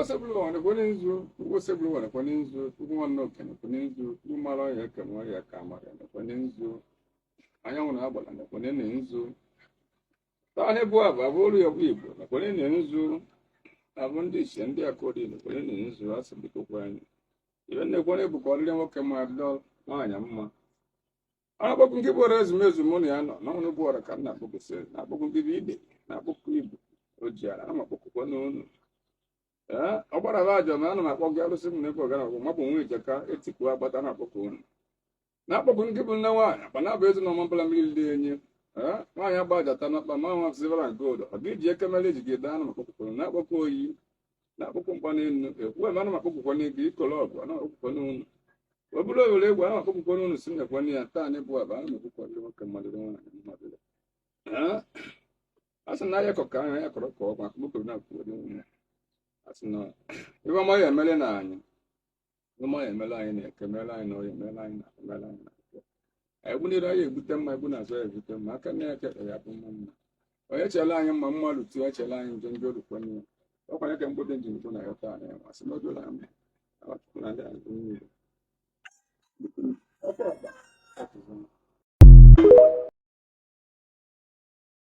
sebulu wane kwenye nzu ugo sebulu wane kwenye nzu ugo wano kene kwenye nzu umalo ya kemo ya kamara kwenye nzu anya una abala kwenye nzu tane bua babulu ya bibo kwenye nzu abundi shendi akodi kwenye nzu asibiko kwani ibenne kwenye bukole woke mabdo manya mma ana boku ngibo resume moni ano na unu bora kana boku se na boku ngibide na boku ibu ojara na boku kwano ọgbara aja ma ana m akpọ gị alụsị m na-ekwe ọgara ọgwụ mabụ nwe ijeka etikwu agbata na-akpọkọ unu na-akpọkụ ndị bụ nne nwaanyị akpa na-abụ ezi na ọmambala mmiri dị enyi nwaanyị agba ajata n'ọkpa ma nwa silvera nke odo ọ gị ji ekemere eji gị ede ana m akpọkụkwọ na-akpọkọ oyi na-akpọkọ mkpa n'elu ekwu eme ana m akpọkụkwọ n'ego ikọrọ ọgụ ana m akpọkụkwọ n'unu o bụrụ owere egwu ana m akpọkụkwọ n'unu si nekwa ya taa anyị bụ aba ana m akpọkụkwọ ndị nwoke mmadụ nwaanyị mmadụ a sị na ya kọ ka ahụ ya kọrọ ka ọgwụ akpọkọrọ na-akwụkwọ nwunye asịna ibe ọma ya emele na anyị ọma ya emele anyị na-eke emele anyị na oyi emele anyị na emele anyị na anyị gbunere anyị egbute mma egbu na-azụ ya ebute mma aka na ya kekpe ya bụ mma mma onye chela anyị mma mmadụ tụọ echela anyị nje ndị orukwe n'ihe ọkwanye ka mgbede nji ntụ na ya taa anyị masị na odola mma na ndị anyị niile